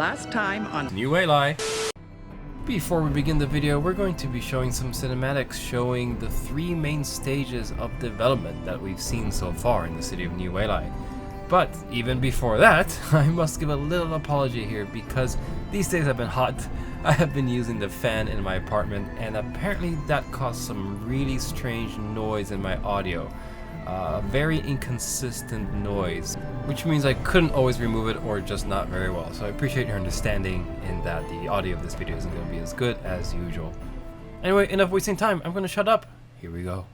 Last time on New Waylie. Before we begin the video, we're going to be showing some cinematics showing the 3 main stages of development that we've seen so far in the city of New Waylie. But even before that, I must give a little apology here because these days have been hot. I have been using the fan in my apartment and apparently that caused some really strange noise in my audio. A very inconsistent noise, which means I couldn't always remove it or just not very well. So I appreciate your understanding in that the audio of this video isn't going to be as good as usual. Anyway, enough wasting time. I'm going to shut up. Here we go.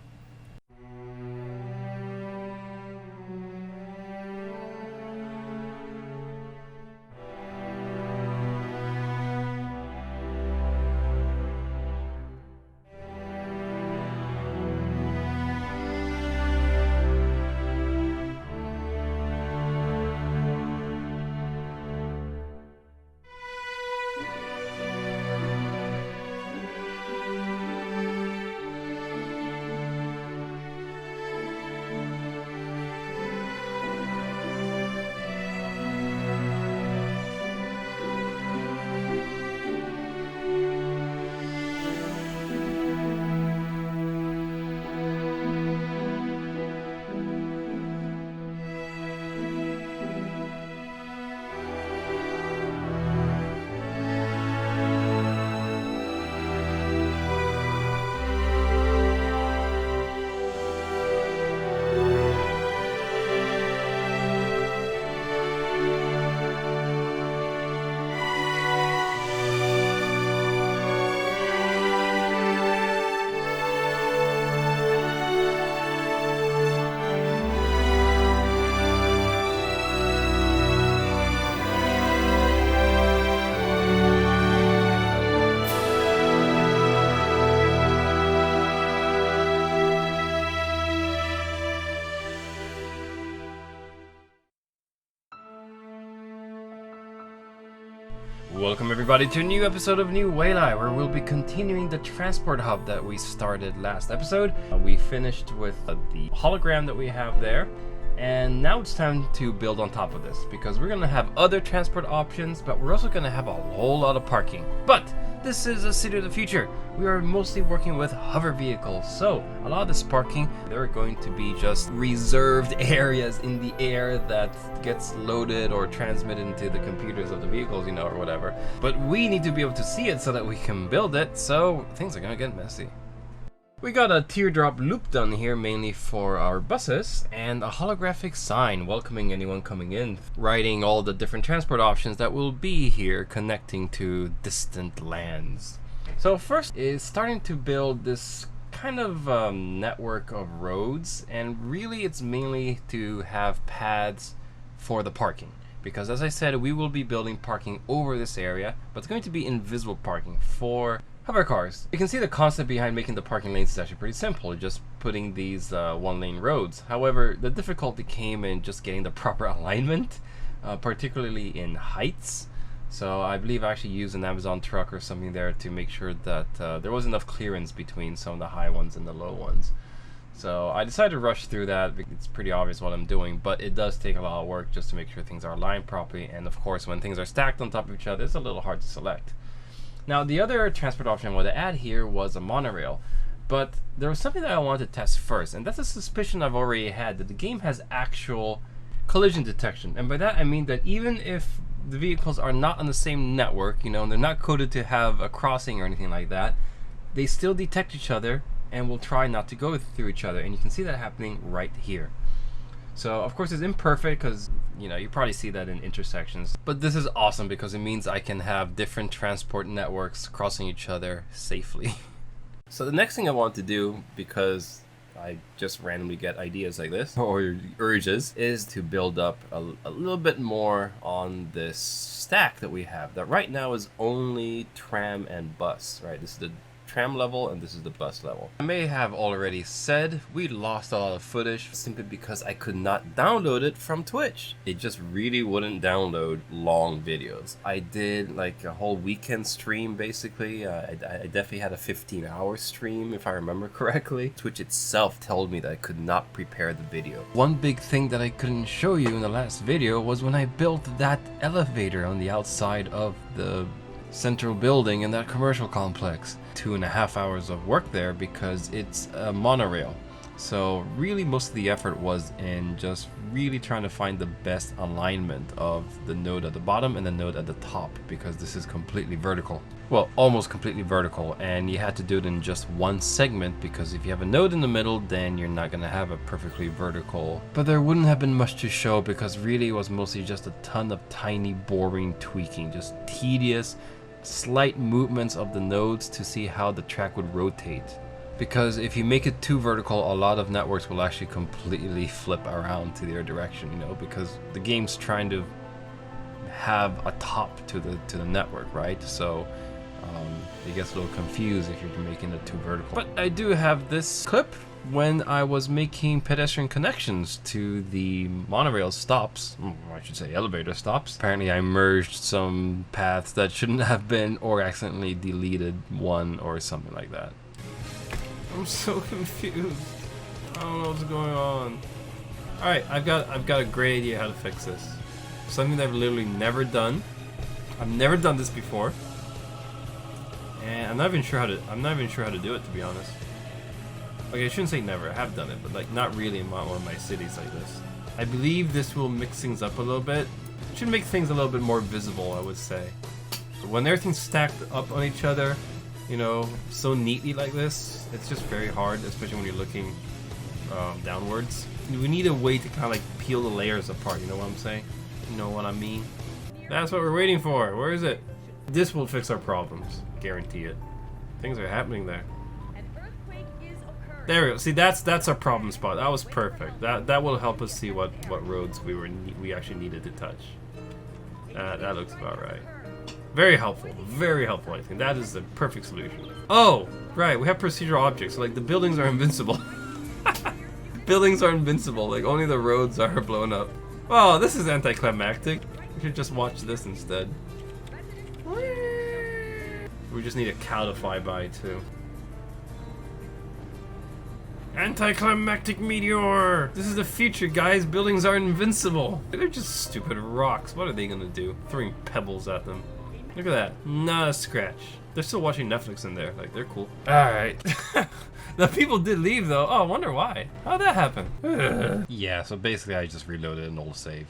Welcome everybody to a new episode of New Waylie, where we'll be continuing the transport hub that we started last episode. We finished with the hologram that we have there, and now it's time to build on top of this, because we're going to have other transport options, but we're also going to have a whole lot of parking. But this is a city of the future. We are mostly working with hover vehicles, so a lot of this parking, there are going to be just reserved areas in the air that gets loaded or transmitted into the computers of the vehicles, you know, or whatever. But we need to be able to see it so that we can build it, so things are gonna get messy. We got a teardrop loop done here mainly for our buses, and a holographic sign welcoming anyone coming in, writing all the different transport options that will be here connecting to distant lands. So first is starting to build this kind of network of roads, and really it's mainly to have paths for the parking. Because as I said, we will be building parking over this area, but it's going to be invisible parking for hover cars. You can see the concept behind making the parking lanes is actually pretty simple, just putting these one-lane roads. However, the difficulty came in just getting the proper alignment, particularly in heights. So I believe I actually used an Amazon truck or something there to make sure that there was enough clearance between some of the high ones and the low ones. So I decided to rush through that because it's pretty obvious what I'm doing, but it does take a lot of work just to make sure things are aligned properly. And of course, when things are stacked on top of each other, it's a little hard to select. Now, the other transport option I wanted to add here was a monorail, but there was something that I wanted to test first, and that's a suspicion I've already had, that the game has actual collision detection. And by that I mean that even if the vehicles are not on the same network, you know, and they're not coded to have a crossing or anything like that, they still detect each other and will try not to go through each other, and you can see that happening right here. So of course it's imperfect because, you know, you probably see that in intersections, but this is awesome because it means I can have different transport networks crossing each other safely. So the next thing I want to do, because I just randomly get ideas like this, or urges, is to build up a little bit more on this stack that we have that right now is only tram and bus, right? This is the tram level and this is the bus level. I may have already said we lost a lot of footage simply because I could not download it from Twitch. It just really wouldn't download long videos. I did like a whole weekend stream basically. I definitely had a 15-hour stream if I remember correctly. Twitch itself told me that I could not prepare the video. One big thing that I couldn't show you in the last video was when I built that elevator on the outside of the central building in that commercial complex. 2.5 hours of work there because it's a monorail. So really most of the effort was in just really trying to find the best alignment of the node at the bottom and the node at the top, because this is completely vertical. Well, almost completely vertical, and you had to do it in just one segment because if you have a node in the middle, then you're not going to have a perfectly vertical. But there wouldn't have been much to show because really it was mostly just a ton of tiny boring tweaking, just tedious slight movements of the nodes to see how the track would rotate. Because if you make it too vertical, a lot of networks will actually completely flip around to their direction, you know, because the game's trying to have a top to the network, right? So it gets a little confused if you're making it too vertical. But I do have this clip when I was making pedestrian connections to the monorail stops, I should say elevator stops. Apparently I merged some paths that shouldn't have been, or accidentally deleted one or something like that. I'm so confused. I don't know what's going on. Alright, I've got a great idea how to fix this. Something that I've literally never done. I've never done this before. And I'm not even sure how to do it, to be honest. Okay, I shouldn't say never. I have done it, but like not really in one of my cities like this. I believe this will mix things up a little bit. It should make things a little bit more visible, I would say. But when everything's stacked up on each other, you know, so neatly like this, it's just very hard, especially when you're looking downwards. We need a way to kind of like peel the layers apart, you know what I'm saying? You know what I mean? That's what we're waiting for. Where is it? This will fix our problems. Guarantee it. Things are happening there. There we go. See, that's our problem spot. That was perfect. That will help us see what roads we actually needed to touch. That looks about right. Very helpful. Very helpful, I think. That is the perfect solution. Oh, right. We have procedural objects. So, like, the buildings are invincible. Buildings are invincible. Like, only the roads are blown up. Oh, this is anticlimactic. We should just watch this instead. We just need a cow to fly by, too. Anticlimactic meteor! This is the future, guys. Buildings are invincible. They're just stupid rocks. What are they gonna do? Throwing pebbles at them. Look at that. Not a scratch. They're still watching Netflix in there. Like, they're cool. Alright. The people did leave, though. Oh, I wonder why. How'd that happen? Yeah, so basically I just reloaded an old save.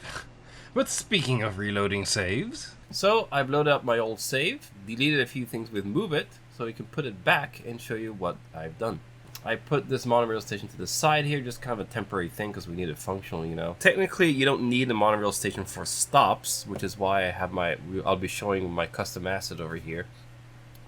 But speaking of reloading saves... So, I've loaded up my old save, deleted a few things with Move It, so we can put it back and show you what I've done. I put this monorail station to the side here, just kind of a temporary thing because we need it functional, you know. Technically, you don't need a monorail station for stops, which is why I have I'll be showing my custom asset over here.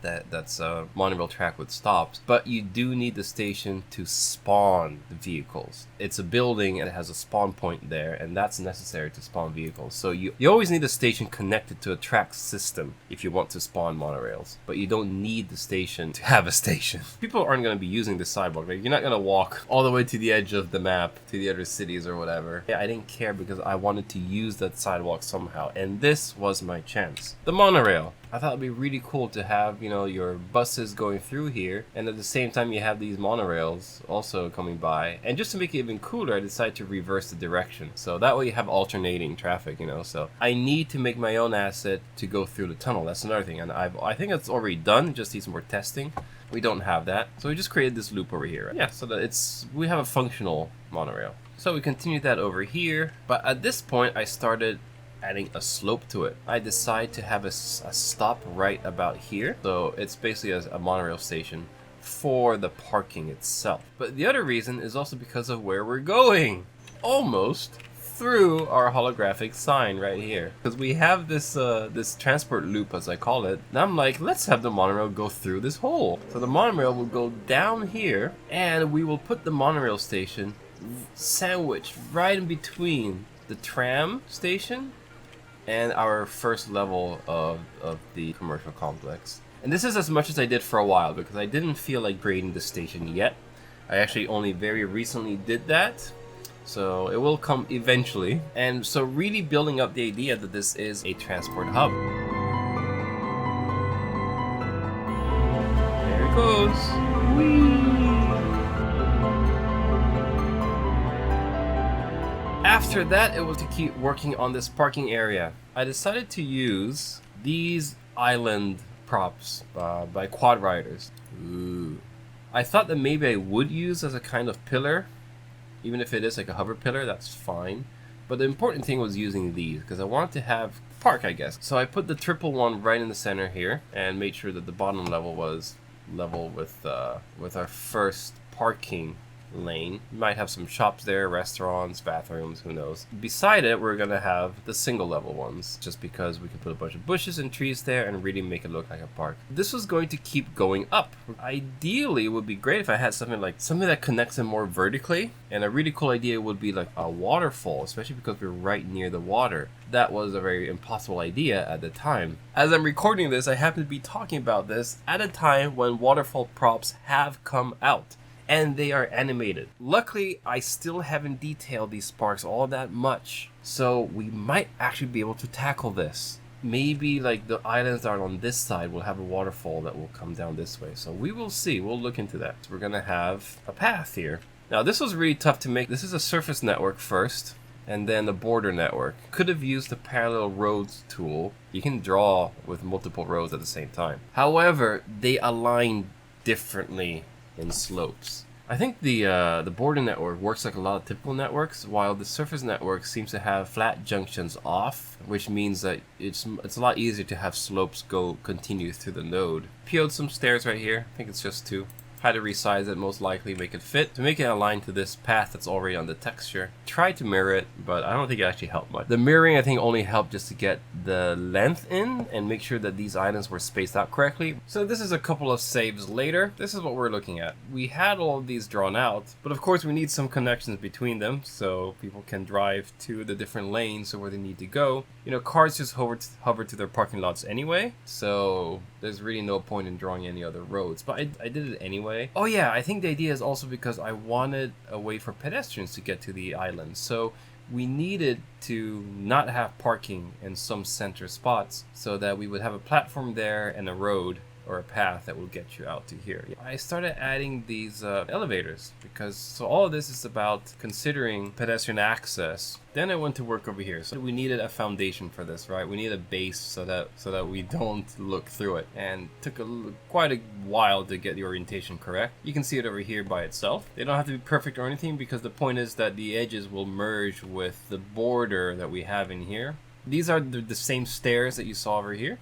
That's a monorail track with stops, but you do need the station to spawn the vehicles. It's a building and it has a spawn point there, and that's necessary to spawn vehicles. So you always need a station connected to a track system if you want to spawn monorails, but you don't need the station to have a station. People aren't going to be using the sidewalk. Like, you're not going to walk all the way to the edge of the map to the other cities or whatever. Yeah, I didn't care because I wanted to use that sidewalk somehow, and this was my chance. The monorail. I thought it'd be really cool to have, you know, your buses going through here, and at the same time you have these monorails also coming by. And just to make it even cooler, I decided to reverse the direction. So that way you have alternating traffic, you know. So I need to make my own asset to go through the tunnel. That's another thing. And I think it's already done, just needs more testing. We don't have that. So we just created this loop over here. Yeah, so that we have a functional monorail. So we continued that over here. But at this point I started adding a slope to it. I decide to have a stop right about here. So it's basically a monorail station for the parking itself. But the other reason is also because of where we're going. Almost through our holographic sign right here. Because we have this this transport loop, as I call it. And I'm like, let's have the monorail go through this hole. So the monorail will go down here, and we will put the monorail station sandwiched right in between the tram station and our first level of the commercial complex. And this is as much as I did for a while because I didn't feel like creating the station yet. I actually only very recently did that. So it will come eventually. And so really building up the idea that this is a transport hub. There it goes. Whee! After that, it was to keep working on this parking area. I decided to use these island props by quad riders. Ooh. I thought that maybe I would use as a kind of pillar, even if it is like a hover pillar, that's fine. But the important thing was using these because I wanted to have park, I guess. So I put the triple one right in the center here and made sure that the bottom level was level with our first parking lane. You might have some shops there, restaurants, bathrooms, who knows. Beside it, we're gonna have the single level ones, just because we can put a bunch of bushes and trees there and really make it look like a park. This was going to keep going up. Ideally, it would be great if I had something that connects them more vertically, and a really cool idea would be like a waterfall, especially because we're right near the water. That was a very impossible idea at the time. As I'm recording this, I happen to be talking about this at a time when waterfall props have come out. And they are animated. Luckily, I still haven't detailed these sparks all that much, so we might actually be able to tackle this. Maybe like the islands that are on this side will have a waterfall that will come down this way. So we will see, we'll look into that. So we're gonna have a path here. Now this was really tough to make. This is a surface network first, and then the border network. Could have used the parallel roads tool. You can draw with multiple roads at the same time. However, they align differently in slopes. I think the border network works like a lot of typical networks, while the surface network seems to have flat junctions off, which means that it's a lot easier to have slopes continue through the node. PO'd some stairs right here. I think it's just 2. Had to resize it, most likely make it fit. To make it align to this path that's already on the texture. Tried to mirror it, but I don't think it actually helped much. The mirroring, I think, only helped just to get the length in and make sure that these items were spaced out correctly. So this is a couple of saves later. This is what we're looking at. We had all of these drawn out, but of course we need some connections between them so people can drive to the different lanes or where they need to go. You know, cars just hover to their parking lots anyway, so there's really no point in drawing any other roads, but I did it anyway. Oh yeah, I think the idea is also because I wanted a way for pedestrians to get to the island, so we needed to not have parking in some center spots so that we would have a platform there and a road or a path that will get you out to here. I started adding these elevators because so all of this is about considering pedestrian access. Then I went to work over here. So we needed a foundation for this, right? We need a base so that we don't look through it. And it took quite a while to get the orientation correct. You can see it over here by itself. They don't have to be perfect or anything because the point is that the edges will merge with the border that we have in here. These are the same stairs that you saw over here.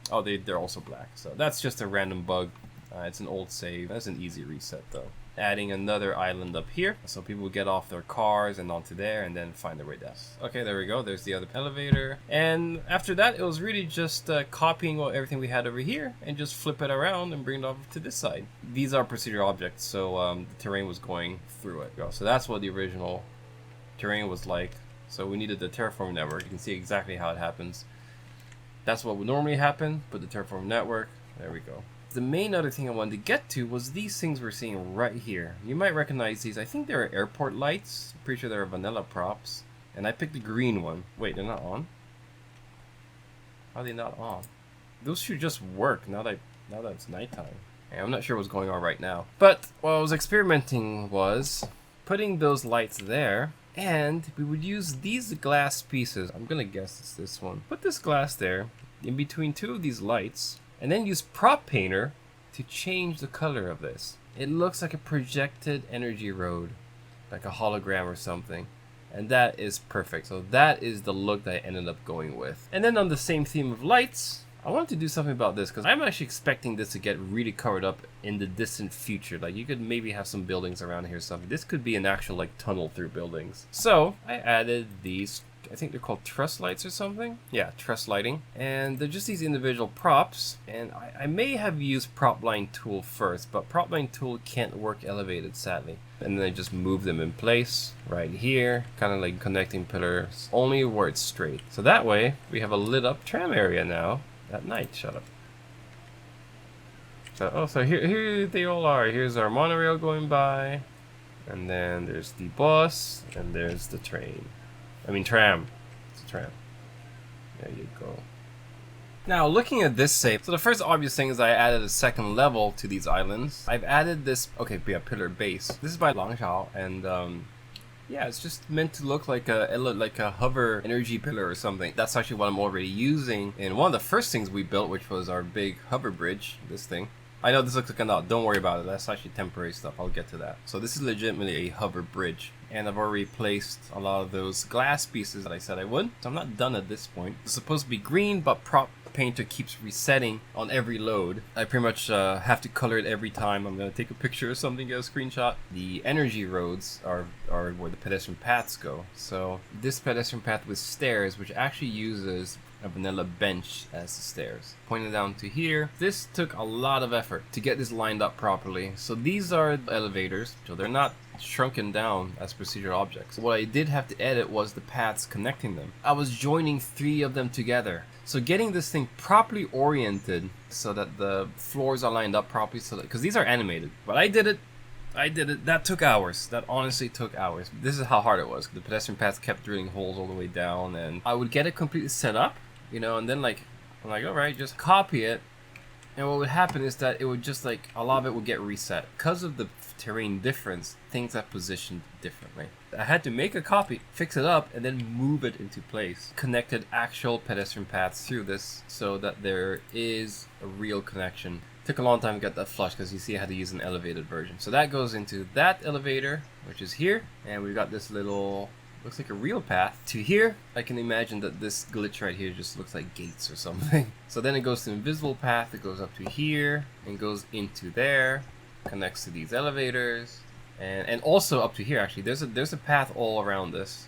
Oh, they're also black, so that's just a random bug. It's an old save. That's an easy reset though. Adding another island up here, so people will get off their cars and onto there and then find their way down. Okay, there we go. There's the other elevator. And after that, it was really just copying everything we had over here and just flip it around and bring it over to this side. These are procedural objects, so the terrain was going through it. So that's what the original terrain was like. So we needed the terraform network. You can see exactly how it happens. That's what would normally happen, but the terraform network, there we go. The main other thing I wanted to get to was these things we're seeing right here. You might recognize these. I think they're airport lights. I'm pretty sure they're vanilla props. And I picked the green one. Wait, they're not on? How are they not on? Those should just work now that it's nighttime. And I'm not sure what's going on right now. But what I was experimenting was putting those lights there. And we would use these glass pieces. I'm gonna guess it's this one. Put this glass there in between 2 of these lights and then use prop painter to change the color of this. It looks like a projected energy road, like a hologram or something. And that is perfect. So that is the look that I ended up going with. And then on the same theme of lights, I wanted to do something about this because I'm actually expecting this to get really covered up in the distant future. Like you could maybe have some buildings around here or something. This could be an actual like tunnel through buildings. So I added these, I think they're called truss lights or something. Yeah, truss lighting. And they're just these individual props. And I may have used prop line tool first, but prop line tool can't work elevated sadly. And then I just move them in place right here, kind of like connecting pillars only where it's straight. So that way we have a lit up tram area now. At night, shut up. So here they all are. Here's our monorail going by, and then there's the bus, and there's the train. I mean tram. It's a tram. There you go. Now looking at this shape, so the first obvious thing is I added a second level to these islands. I've added this, okay, be a pillar base. This is by Langshao, and yeah, it's just meant to look like a hover energy pillar or something. That's actually what I'm already using in one of the first things we built, which was our big hover bridge, this thing. I know this looks like a knot, don't worry about it, that's actually temporary stuff, I'll get to that. So this is legitimately a hover bridge, and I've already placed a lot of those glass pieces that I said I would. So I'm not done at this point. It's supposed to be green, but prop painter keeps resetting on every load. I pretty much have to color it every time. I'm gonna take a picture or something, get a screenshot. The energy roads are where the pedestrian paths go. So this pedestrian path with stairs, which actually uses a vanilla bench as the stairs. Pointing down to here, this took a lot of effort to get this lined up properly. So these are the elevators, so they're not shrunken down as procedural objects. What I did have to edit was the paths connecting them. I was joining 3 of them together. So getting this thing properly oriented so that the floors are lined up properly, so that, because these are animated, but I did it. That took hours. That honestly took hours. This is how hard it was. The pedestrian paths kept drilling holes all the way down, and I would get it completely set up, you know, and then I'm like, all right, just copy it. And what would happen is that it would just like, a lot of it would get reset. Because of the terrain difference, things are positioned differently. I had to make a copy, fix it up, and then move it into place. Connected actual pedestrian paths through this so that there is a real connection. Took a long time to get that flush because you see I had to use an elevated version. So that goes into that elevator, which is here. And we've got this little, looks like a real path to here. I can imagine that this glitch right here just looks like gates or something. So then it goes to invisible path, it goes up to here and goes into there, connects to these elevators, and also up to here actually. There's a path all around this.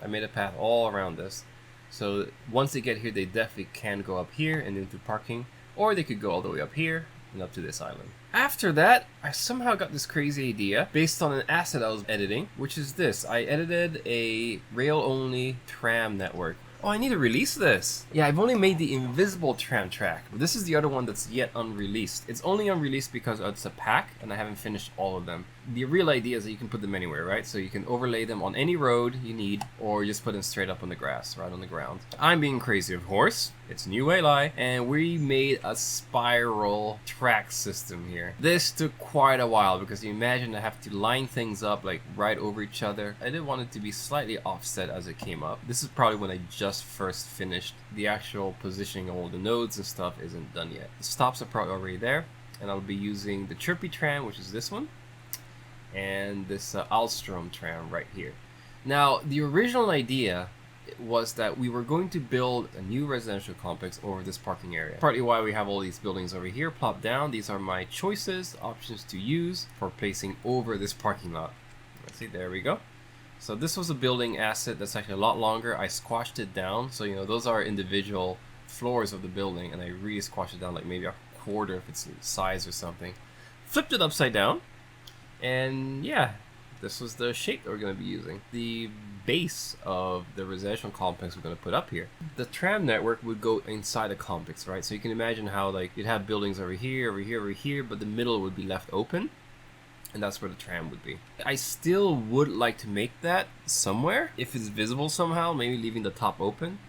I made a path all around this. So once they get here, they definitely can go up here and into parking, or they could go all the way up here and up to this island. After that, I somehow got this crazy idea based on an asset I was editing, which is this. I edited a rail-only tram network. Oh, I need to release this. Yeah, I've only made the invisible tram track. This is the other one that's yet unreleased. It's only unreleased because it's a pack and I haven't finished all of them. The real idea is that you can put them anywhere, right? So you can overlay them on any road you need, or just put them straight up on the grass, right on the ground. I'm being crazy, of course. It's new Waylie, and we made a spiral track system here. This took quite a while because you imagine I have to line things up like right over each other. I did want it to be slightly offset as it came up. This is probably when I just first finished. The actual positioning of all the nodes and stuff isn't done yet. The stops are probably already there, and I'll be using the Chirpy tram, which is this one, and this Alstrom tram right here. Now, the original idea was that we were going to build a new residential complex over this parking area. Partly why we have all these buildings over here plopped down. These are my choices, options to use for placing over this parking lot. Let's see, there we go. So this was a building asset that's actually a lot longer. I squashed it down, so you know those are individual floors of the building, and I really squashed it down like maybe a quarter if it's size or something. Flipped it upside down, and yeah, this was the shape that we're going to be using. The base of the residential complex we're going to put up here. The tram network would go inside a complex, right? So you can imagine how like you'd have buildings over here, over here, over here, but the middle would be left open, and that's where the tram would be. I still would like to make that somewhere, if it's visible somehow, maybe leaving the top open,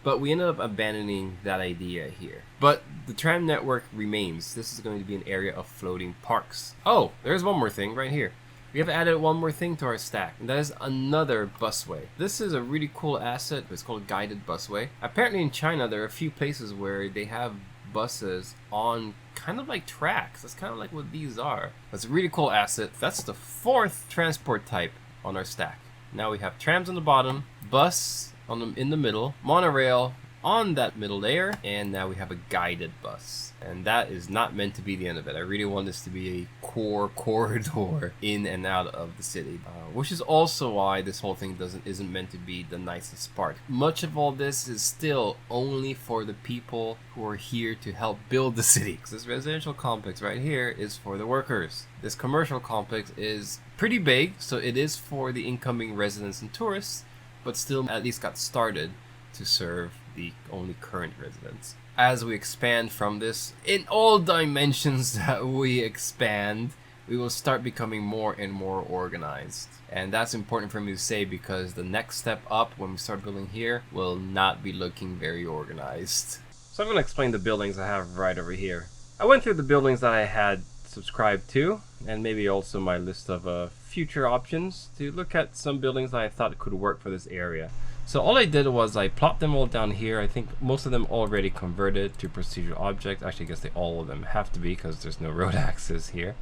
but we ended up abandoning that idea here. But the tram network remains. This is going to be an area of floating parks. Oh, there's one more thing right here. We have added one more thing to our stack, and that is another busway. This is a really cool asset. It's called guided busway. Apparently in China, there are a few places where they have buses on kind of like tracks. That's kind of like what these are. That's a really cool asset. That's the 4th transport type on our stack. Now we have trams on the bottom, bus in the middle, monorail on that middle layer, and now we have a guided bus. And that is not meant to be the end of it. I really want this to be a core corridor in and out of the city, which is also why this whole thing isn't meant to be the nicest part. Much of all this is still only for the people who are here to help build the city. Because this residential complex right here is for the workers. This commercial complex is pretty big, so it is for the incoming residents and tourists, but still at least got started to serve the only current residents. As we expand from this, in all dimensions that we expand, we will start becoming more and more organized. And that's important for me to say because the next step up when we start building here will not be looking very organized. So I'm going to explain the buildings I have right over here. I went through the buildings that I had subscribed to, and maybe also my list of future options to look at some buildings that I thought could work for this area. So all I did was I plopped them all down here. I think most of them already converted to procedural objects. Actually, I guess all of them have to be because there's no road access here.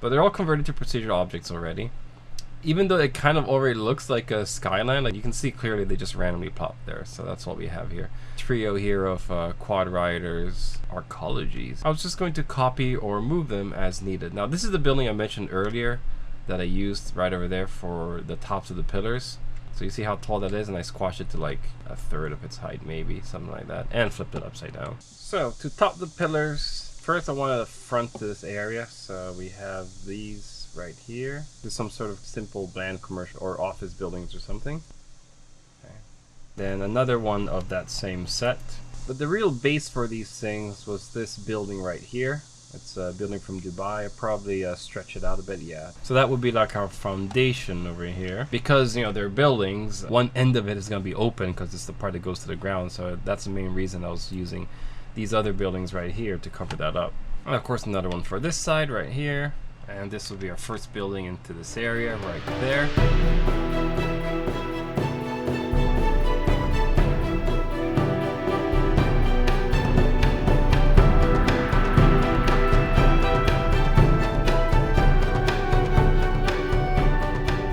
But they're all converted to procedural objects already. Even though it kind of already looks like a skyline, like you can see clearly they just randomly plopped there. So that's what we have here. Trio here of quad riders, arcologies. I was just going to copy or move them as needed. Now this is the building I mentioned earlier that I used right over there for the tops of the pillars. So you see how tall that is, and I squashed it to like a third of its height, maybe something like that, and flipped it upside down. So to top the pillars, first I wanted to front this area. So we have these right here. There's some sort of simple bland commercial or office buildings or something. Okay. Then another one of that same set. But the real base for these things was this building right here. It's a building from Dubai. I'll probably stretch it out a bit, yeah. So that would be like our foundation over here. Because, you know, they're buildings, one end of it is going to be open because it's the part that goes to the ground. So that's the main reason I was using these other buildings right here to cover that up. And of course another one for this side right here. And this will be our first building into this area right there.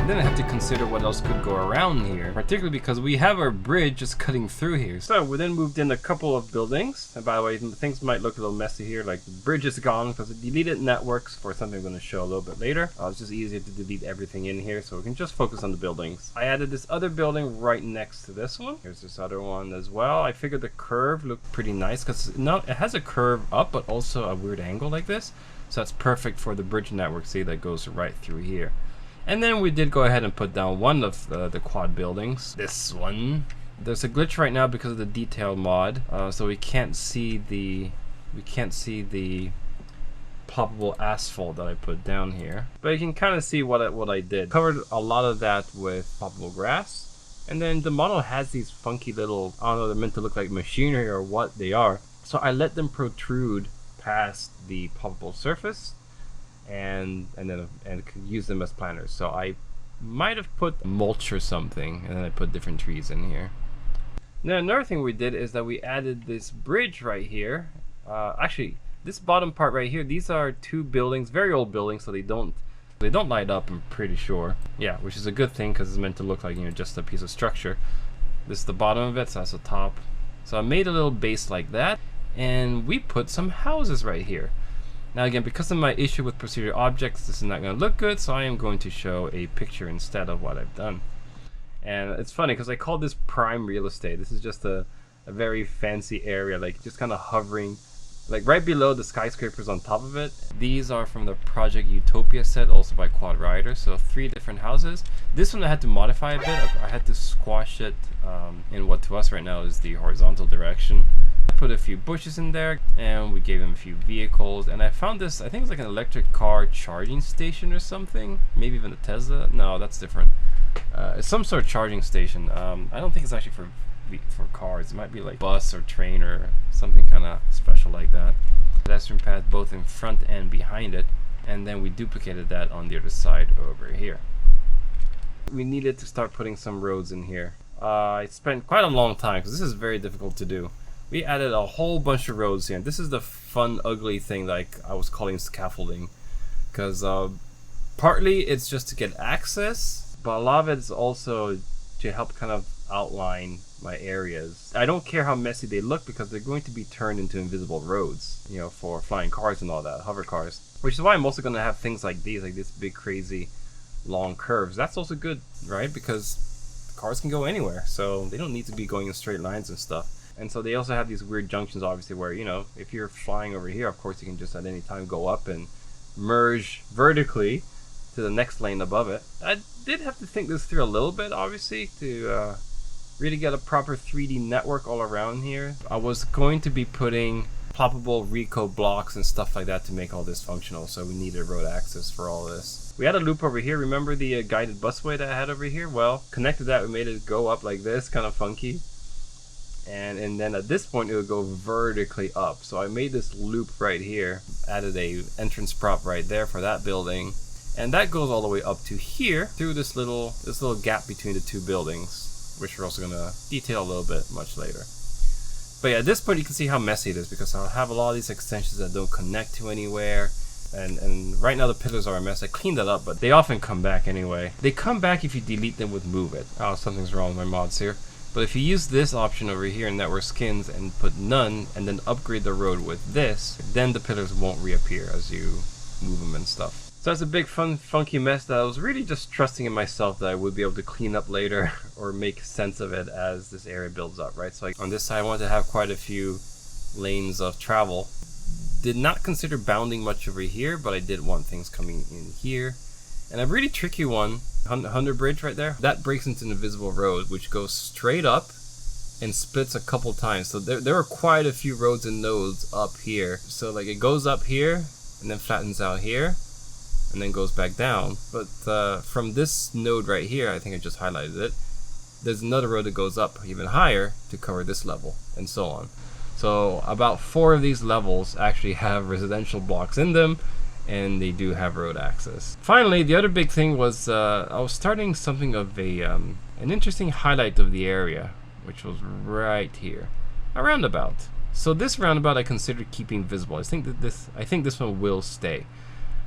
Then I have to consider what else could go around here, particularly because we have our bridge just cutting through here. So we then moved in a couple of buildings, and by the way, things might look a little messy here, like the bridge is gone because it deleted networks for something I'm going to show a little bit later. It's just easier to delete everything in here so we can just focus on the buildings. I added this other building right next to this one. Here's this other one as well. I figured the curve looked pretty nice because it has a curve up but also a weird angle like this, so that's perfect for the bridge network, see, that goes right through here. And then we did go ahead and put down one of the quad buildings. This one. There's a glitch right now because of the detail mod, so we can't see the ploppable asphalt that I put down here. But you can kind of see what I did. Covered a lot of that with ploppable grass, and then the model has these funky little, I don't know, they're meant to look like machinery or what they are. So I let them protrude past the ploppable surface. And use them as planters. So I might have put mulch or something, and then I put different trees in here. Now another thing we did is that we added this bridge right here. Actually, this bottom part right here, these are two buildings, very old buildings, so they don't light up, I'm pretty sure. Yeah, which is a good thing because it's meant to look like, you know, just a piece of structure. This is the bottom of it, so that's the top. So I made a little base like that, and we put some houses right here. Now again, because of my issue with procedural objects, this is not going to look good, so I am going to show a picture instead of what I've done. And it's funny because I call this prime real estate. This is just a very fancy area, like just kind of hovering, like right below the skyscrapers on top of it. These are from the Project Utopia set, also by Quad Rider, so 3 different houses. This one I had to modify a bit. I had to squash it in what to us right now is the horizontal direction. Put a few bushes in there, and we gave them a few vehicles, and I found this, I think it's like an electric car charging station or something, maybe even a Tesla. No, that's different. It's some sort of charging station. I don't think it's actually for cars. It might be like bus or train or something kind of special like that. Pedestrian path both in front and behind it, and then we duplicated that on the other side over here. We needed to start putting some roads in here. I spent quite a long time because this is very difficult to do. We added a whole bunch of roads here. This is the fun, ugly thing like I was calling scaffolding. Because partly it's just to get access, but a lot of it is also to help kind of outline my areas. I don't care how messy they look because they're going to be turned into invisible roads, you know, for flying cars and all that, hover cars. Which is why I'm also going to have things like these, like this big crazy long curves. That's also good, right? Because cars can go anywhere, so they don't need to be going in straight lines and stuff. And so they also have these weird junctions, obviously, where, you know, if you're flying over here, of course, you can just at any time go up and merge vertically to the next lane above it. I did have to think this through a little bit, obviously, to really get a proper 3D network all around here. I was going to be putting ploppable Rico blocks and stuff like that to make all this functional, so we needed road access for all this. We had a loop over here. Remember the guided busway that I had over here? Well, connected that, we made it go up like this, kind of funky. And then at this point it would go vertically up. So I made this loop right here, added a entrance prop right there for that building, and that goes all the way up to here through this little gap between the two buildings, which we're also gonna detail a little bit much later. But yeah, at this point you can see how messy it is, because I'll have a lot of these extensions that don't connect to anywhere. And right now the pillars are a mess. I cleaned that up, but they often come back anyway. They come back if you delete them with move it. Oh, something's wrong with my mods here. But if you use this option over here in network skins and put none and then upgrade the road with this, then the pillars won't reappear as you move them and stuff. So that's a big fun funky mess that I was really just trusting in myself that I would be able to clean up later or make sense of it as this area builds up, right? So like on this side I wanted to have quite a few lanes of travel. Did not consider bounding much over here, but I did want things coming in here. And a really tricky one, 100 bridge right there, that breaks into an invisible road which goes straight up and splits a couple times. So there are quite a few roads and nodes up here. So like it goes up here and then flattens out here and then goes back down. But from this node right here, I think I just highlighted it, there's another road that goes up even higher to cover this level, and so on. So about 4 of these levels actually have residential blocks in them, and they do have road access. Finally, the other big thing was I was starting something of an interesting highlight of the area, which was right here, a roundabout. So this roundabout I considered keeping visible. I think this one will stay,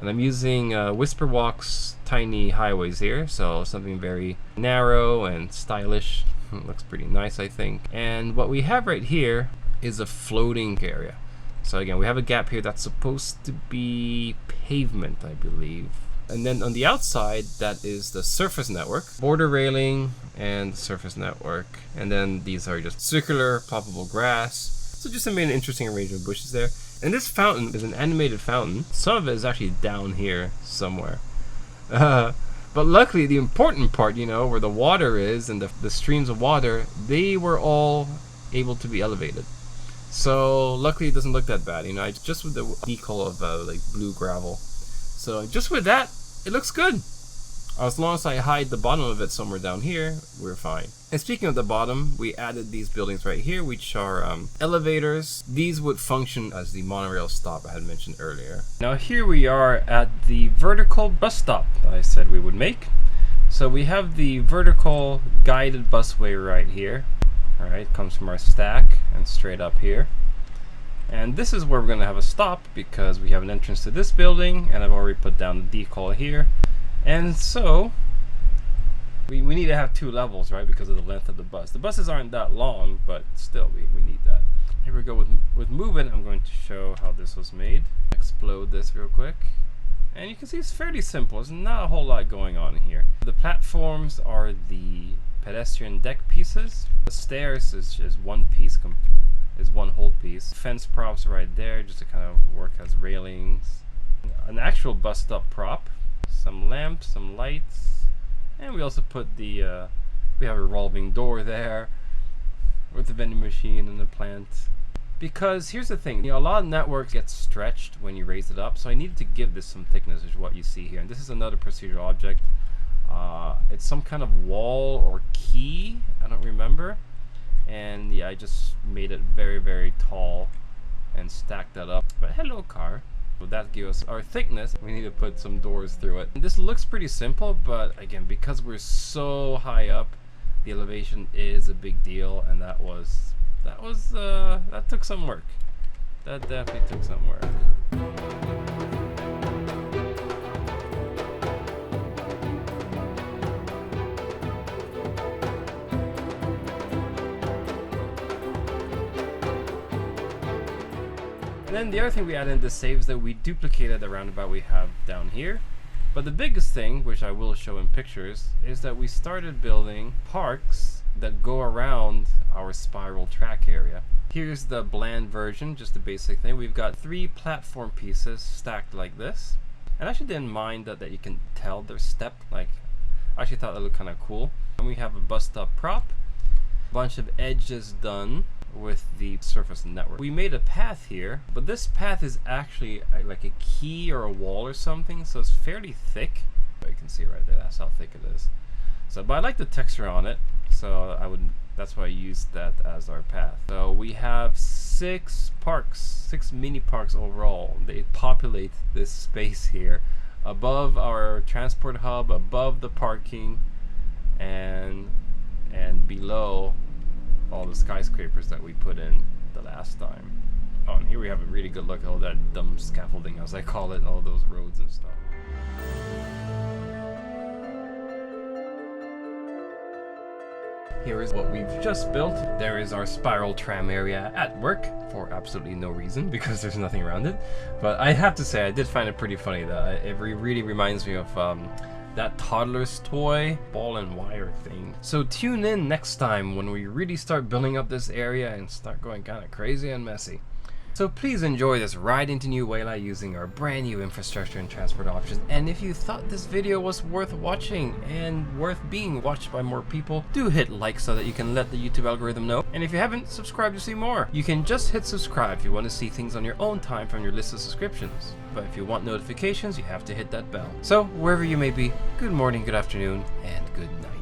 and I'm using Whisperwalk's tiny highways here, so something very narrow and stylish. It looks pretty nice, I think. And what we have right here is a floating area. So again, we have a gap here that's supposed to be pavement, I believe. And then on the outside, that is the surface network, border railing and surface network. And then these are just circular, ploppable grass. So just an interesting arrangement of bushes there. And this fountain is an animated fountain. Some of it is actually down here somewhere. But luckily, the important part, you know, where the water is and the streams of water, they were all able to be elevated. So luckily it doesn't look that bad, you know. I just with the decal of like blue gravel. So just with that, it looks good. As long as I hide the bottom of it somewhere down here, we're fine. And speaking of the bottom, we added these buildings right here, which are elevators. These would function as the monorail stop I had mentioned earlier. Now here we are at the vertical bus stop that I said we would make. So we have the vertical guided busway right here. Alright, comes from our stack and straight up here. And this is where we're going to have a stop because we have an entrance to this building, and I've already put down the decal here. And so we need to have 2 levels, right, because of the length of the bus. The buses aren't that long, but still we need that. Here we go with movement. I'm going to show how this was made. Explode this real quick. And you can see it's fairly simple. There's not a whole lot going on here. The platforms are the pedestrian deck pieces. The stairs is one piece, is one whole piece. Fence props right there just to kind of work as railings. An actual bus stop prop, some lamps, some lights, and we also put the we have a revolving door there with the vending machine and the plant. Because here's the thing, you know, a lot of networks get stretched when you raise it up, so I needed to give this some thickness, which is what you see here. And this is another procedural object. It's some kind of wall or key, I don't remember. And yeah, I just made it very, very tall and stacked that up. But hello, car. So that gives us our thickness. We need to put some doors through it. And this looks pretty simple, but again, because we're so high up, the elevation is a big deal, and that took some work. That definitely took some work. And then the other thing we added in the saves that we duplicated the roundabout we have down here. But the biggest thing, which I will show in pictures, is that we started building parks that go around our spiral track area. Here's the bland version, just the basic thing. We've got 3 platform pieces stacked like this. And I actually didn't mind that you can tell their step. Like, I actually thought that looked kind of cool. And we have a bus stop prop. bunch of edges done with the surface network. We made a path here, but this path is actually like a key or a wall or something, so it's fairly thick. You can see right there, that's how thick it is. So, but I like the texture on it, so that's why I used that as our path. So we have 6 mini parks overall. They populate this space here above our transport hub, above the parking, and below all the skyscrapers that we put in the last time. Oh, and here we have a really good look at all that dumb scaffolding, as I call it, all those roads and stuff. Here is what we've just built. There is our spiral tram area at work for absolutely no reason because there's nothing around it. But I have to say, I did find it pretty funny that it really reminds me of that toddler's toy ball and wire thing. So tune in next time when we really start building up this area and start going kind of crazy and messy. So please enjoy this ride into New Waylie using our brand new infrastructure and transport options. And if you thought this video was worth watching and worth being watched by more people, do hit like so that you can let the YouTube algorithm know. And if you haven't, subscribe to see more. You can just hit subscribe if you want to see things on your own time from your list of subscriptions. But if you want notifications, you have to hit that bell. So wherever you may be, good morning, good afternoon, and good night.